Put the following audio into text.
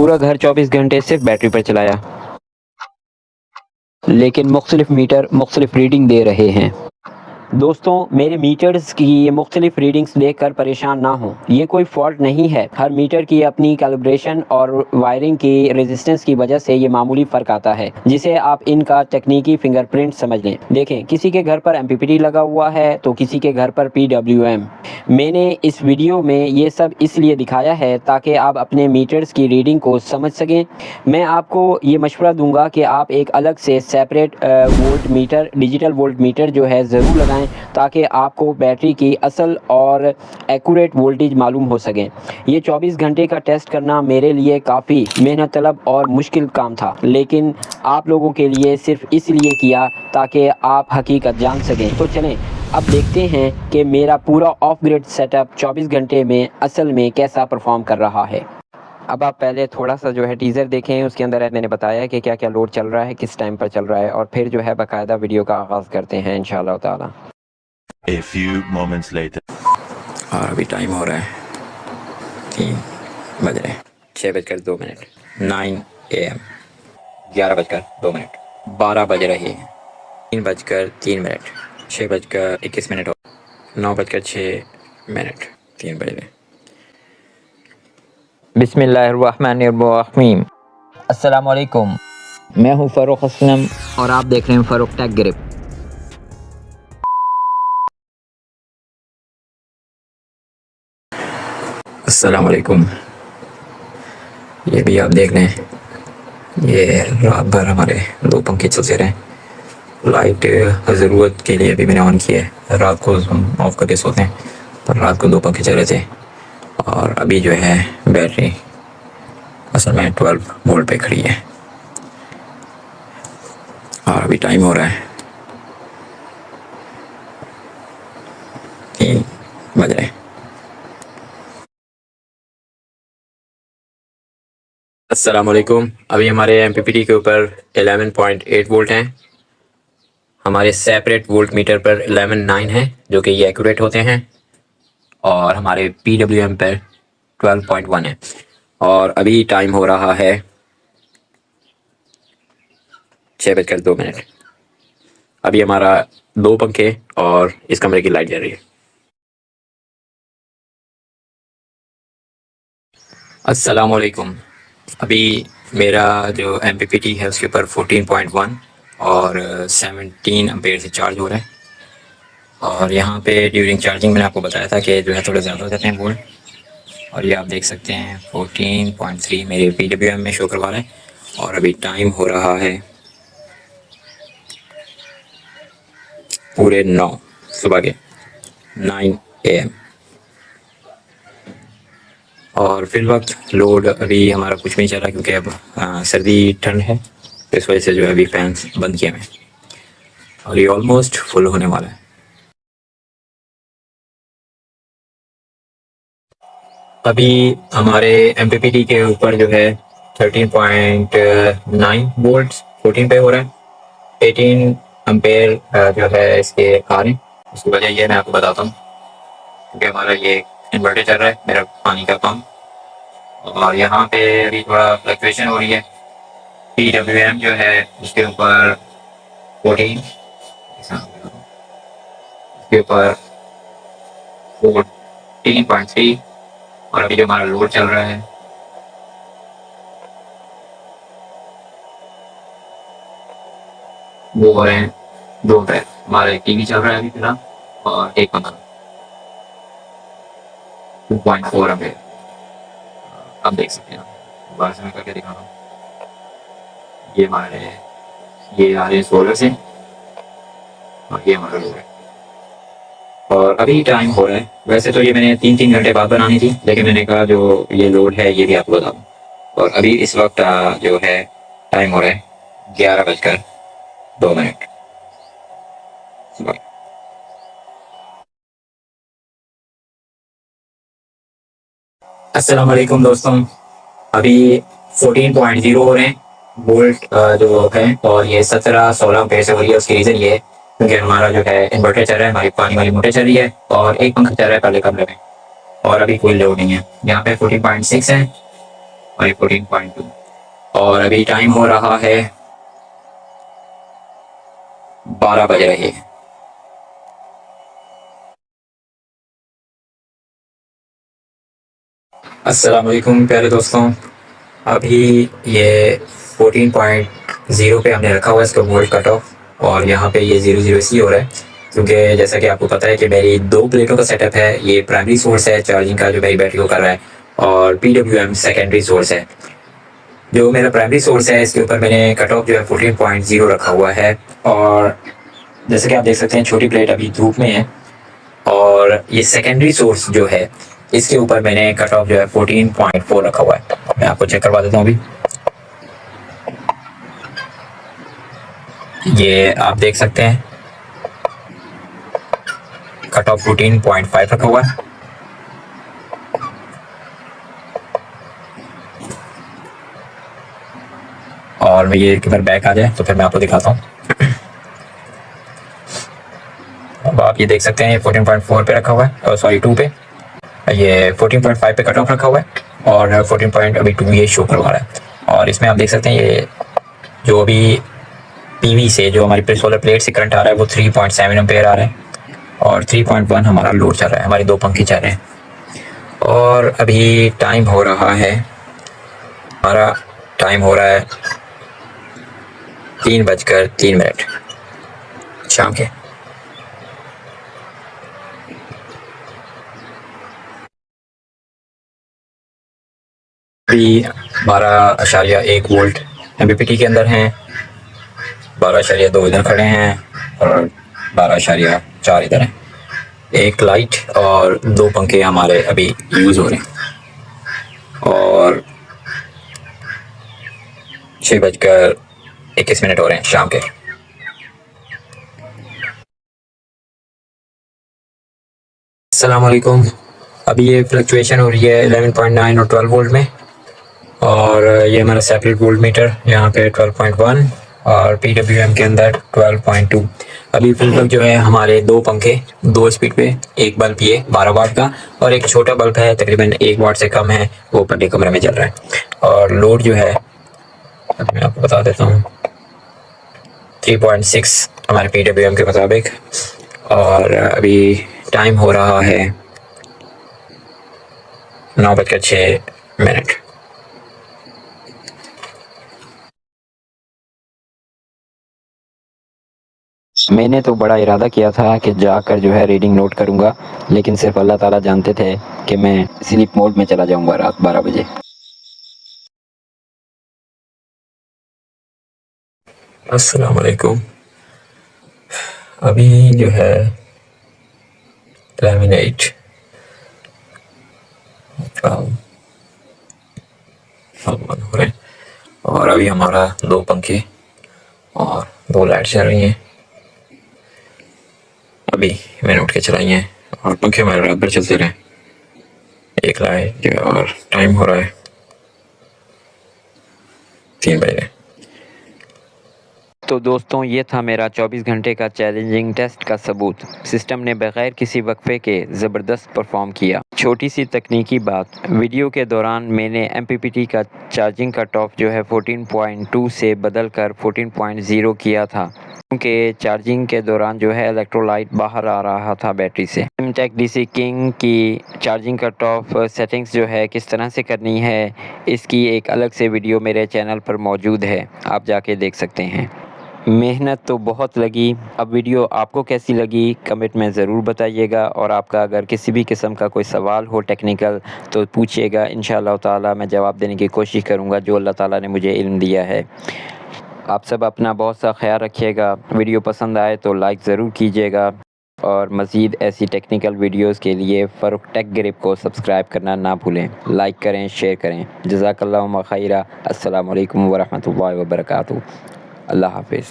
पूरा घर 24 घंटे सिर्फ बैटरी पर चलाया, लेकिन मुख्तलिफ मीटर मुख्तलिफ रीडिंग दे रहे हैं। दोस्तों, मेरे मीटर्स की ये मुख्तलिफ रीडिंग्स देखकर परेशान ना हों। ये कोई फॉल्ट नहीं है। हर मीटर की अपनी कैलिब्रेशन और वायरिंग की रेजिस्टेंस की वजह से ये मामूली फ़र्क आता है, जिसे आप इनका तकनीकी फिंगरप्रिंट समझ लें। देखें, किसी के घर पर MPPT लगा हुआ है तो किसी के घर पर PWM। मैंने इस वीडियो में ये सब इसलिए दिखाया है ताकि आप अपने मीटर्स की रीडिंग को समझ सकें। मैं आपको ये मशवरा दूंगा कि आप एक अलग से separate volt meter, digital volt meter जो है ज़रूर लगाएं, ताकि आपको बैटरी की असल और एक्यूरेट वोल्टेज मालूम हो सके। ये 24 घंटे का टेस्ट करना मेरे लिए काफ़ी मेहनत तलब और मुश्किल काम था, लेकिन आप लोगों के लिए सिर्फ इसलिए किया ताकि आप हकीकत जान सकें। तो चलें अब देखते हैं कि मेरा पूरा ऑफ ग्रिड सेटअप 24 घंटे में असल में कैसा परफॉर्म कर रहा है। अब आप पहले थोड़ा सा जो है टीज़र देखें, उसके अंदर मैंने बताया कि क्या क्या लोड चल रहा है, किस टाइम पर चल रहा है, और फिर जो है बाकायदा वीडियो का आगाज़ करते हैं इंशाअल्लाह ताला। A few moments later. और अभी टाइम हो रहा है 3 बज रहे हैं, 6:02, 9 AM, 11:02, 12 बज रहे हैं, 3:03, 6:21 हो, 9:06, 3 बज रहे। बिस्मिल्लाहिर्रहमानिर्रहीम। अस्सलामुअलैकुम, मैं हूँ फ़ारूक असलम और आप देख रहे हैं फ़ारूक टेक ग्रिप। अस्सलामुअलैकुम, ये भी आप देख रहे हैं, ये रात भर हमारे 2 पंखे चलते रहे। लाइट ज़रूरत के लिए भी मैंने ऑन किया है, रात को हम ऑफ करके सोते हैं, पर रात को 2 पंखे चल रहे थे। और अभी जो है बैटरी असल में 12 वोल्ट पे खड़ी है और अभी टाइम हो रहा है 3 बज रहे। अस्सलामुअलैकुम, अभी हमारे MPPT के ऊपर 11.8 वोल्ट हैं। हमारे सेपरेट वोल्ट मीटर पर 11.9 है, जो कि ये एक्यूरेट होते हैं, और हमारे PWM पर 12.1 है। और अभी टाइम हो रहा है 6:02। अभी हमारा 2 पंखे और इस कमरे की लाइट जल रही है। अस्सलामुअलैकुम, अभी मेरा जो MPPT है उसके ऊपर 14.1 और 17 एम्पेयर से चार्ज हो रहा है। और यहाँ पे ड्यूरिंग चार्जिंग मैंने आपको बताया था कि जो है थोड़े ज़्यादा हो जाते हैं वोल्ट, और ये आप देख सकते हैं 14.3 मेरे PWM में शो करवा रहा है। और अभी टाइम हो रहा है पूरे 9 सुबह के 9 AM। और फिल वक्त लोड अभी हमारा कुछ भी नहीं चल रहा, क्योंकि अब सर्दी ठंड है, तो इस वजह से जो है अभी फैंस बंद किए हैं और ये ऑलमोस्ट फुल होने वाला है। अभी हमारे MPPT के ऊपर जो है 13.9 वोल्ट 14 पे हो रहा है। 18 एम्पेयर जो है इसके आ रहे हैं। उसकी वजह ये मैं आपको बताता हूँ, क्योंकि हमारा ये इन्वर्टर चल रहा है, मेरा पानी का पंप, और यहाँ पे अभी थोड़ा फ्लक्चुएशन हो रही है। PWM जो है उसके ऊपर 14, इसके ऊपर 14.3, और अभी जो हमारा लोड चल रहा है वो हो रहे हैं 2 एम्पेयर। हमारा TV चल रहा है अभी फिलहाल, और एक पंखा 2.4 एम्पेयर। आप देख सकते हैं, दोबारा से मैं करके दिखा रहा हूँ। ये ये आ रहे हैं सोलर से, और ये हमारा लोड है। और अभी टाइम हो रहा है, वैसे तो ये मैंने 3-3 घंटे बाद बनानी थी, लेकिन मैंने कहा जो ये लोड है ये भी आपको बता दूँ। और अभी इस वक्त जो है टाइम हो रहा है 11:02। अस्सलाम वालेकुम दोस्तों, अभी 14.0 हो रहे हैं वोल्ट जो है, और ये 17-16 एम्पेयर से हो रही है। उसकी रीज़न ये है क्योंकि हमारा जो है इन्वर्टर चल रहा है, हमारी पानी वाली मोटर चल रही है, और एक पंखा चल रहा है पहले कमरे में, और अभी कोई लोड नहीं है। यहाँ पे 14.6 है हमारी 14.2 और अभी टाइम हो रहा है 12 बज रहे हैं। अस्सलाम वालेकुम प्यारे दोस्तों, अभी ये 14.0 पे हमने रखा हुआ है इसका वोल्ट कट ऑफ, और यहाँ पे ये 00 इसलिए हो रहा है क्योंकि जैसा कि आपको पता है कि मेरी 2 प्लेटों का सेटअप है। ये प्राइमरी सोर्स है चार्जिंग का जो मेरी बैटरी को कर रहा है, और PWM सेकेंडरी सोर्स है। जो मेरा प्राइमरी सोर्स है इसके ऊपर मैंने कट ऑफ जो है 14.0 रखा हुआ है, और जैसे कि आप देख सकते हैं छोटी प्लेट अभी धूप में है, और ये सेकेंडरी सोर्स जो है इसके ऊपर मैंने कट ऑफ जो है 14.4 रखा हुआ है। मैं आपको चेक करवा देता हूँ। अभी ये आप देख सकते हैं कट ऑफ 14.5 रखा हुआ है। और मैं ये एक बार बैक आ जाए तो फिर मैं आपको दिखाता हूँ। अब आप ये देख सकते हैं ये 14.4 पे रखा हुआ है, सॉरी 2 पे, ये 14.5 पे कट ऑफ रखा हुआ है, और 14.2 ये शो करवा रहा है। और इसमें आप देख सकते हैं ये जो अभी पीवी से जो हमारी सोलर प्लेट से करंट आ रहा है वो 3.7 एम्पेयर आ रहा है, और 3.1 हमारा लोड चल रहा है, हमारे 2 पंखे चल रहे हैं। और अभी टाइम हो रहा है, हमारा टाइम हो रहा है 3:03 शाम के। अभी 12.1 वोल्ट MPPT के अंदर हैं, 12.2 इधर खड़े हैं, और 12.4 इधर हैं। एक लाइट और 2 पंखे हमारे अभी यूज़ हो रहे हैं, और 6:21 हो रहे हैं शाम के। अस्सलाम वालेकुम। अभी ये फ्लक्चुएशन हो रही है 11.9 और 12 वोल्ट में, और ये हमारा सेपरेट वोल्ट मीटर यहाँ पे 12.1 और PWM के अंदर 12.2। अभी फुल बल्ब जो है हमारे 2 पंखे 2 स्पीड पे, एक बल्ब ये 12 वाट का, और एक छोटा बल्ब है तकरीबन 1 वाट से कम है, वो ऊपर के कमरे में जल रहा है। और लोड जो है अभी मैं आपको बता देता हूँ 3.6 हमारे PWM के मुताबिक, और अभी टाइम हो रहा है 9:06। मैंने तो बड़ा इरादा किया था कि जाकर जो है रीडिंग नोट करूँगा, लेकिन सिर्फ अल्लाह ताला जानते थे कि मैं स्लीप मोड में चला जाऊँगा रात 12 बजे। अस्सलाम वालेकुम। अभी जो है 11:08 हो रहे हैं, और अभी हमारा 2 पंखे और 2 लाइट चल रही हैं। अभी मैंने उठ के चलाई हैं, और पंखे हमारे रात भर चलते रहे, एक लाइट जो है, और टाइम हो रहा है 3 बजे। तो दोस्तों ये था मेरा 24 घंटे का चैलेंजिंग टेस्ट का सबूत। सिस्टम ने बगैर किसी वक्फे के ज़बरदस्त परफॉर्म किया। छोटी सी तकनीकी बात, वीडियो के दौरान मैंने MPPT का चार्जिंग कट ऑफ जो है 14.2 से बदल कर 14.0 किया था, क्योंकि चार्जिंग के दौरान जो है इलेक्ट्रोलाइट बाहर आ रहा था बैटरी से। सिमटेक DC किंग की चार्जिंग कट ऑफ सेटिंग्स जो है किस तरह से करनी है, इसकी एक अलग से वीडियो मेरे चैनल पर मौजूद है, आप जाके देख सकते हैं। मेहनत तो बहुत लगी। अब वीडियो आपको कैसी लगी कमेंट में ज़रूर बताइएगा, और आपका अगर किसी भी किस्म का कोई सवाल हो टेक्निकल तो पूछिएगा, इंशाअल्लाह ताला मैं जवाब देने की कोशिश करूँगा जो अल्लाह ताला ने मुझे इल्म दिया है। आप सब अपना बहुत सा ख्याल रखिएगा। वीडियो पसंद आए तो लाइक ज़रूर कीजिएगा, और मज़ीद ऐसी टेक्निकल वीडियोज़ के लिए फ़ारूक टेक ग्रिप को सब्सक्राइब करना ना भूलें। लाइक करें, शेयर करें। जज़ाकल्लाहु खैरा। अस्सलामु अलैकुम व रहमतुल्लाहि व बरकातुहू। अल्लाह हाफ़िज़।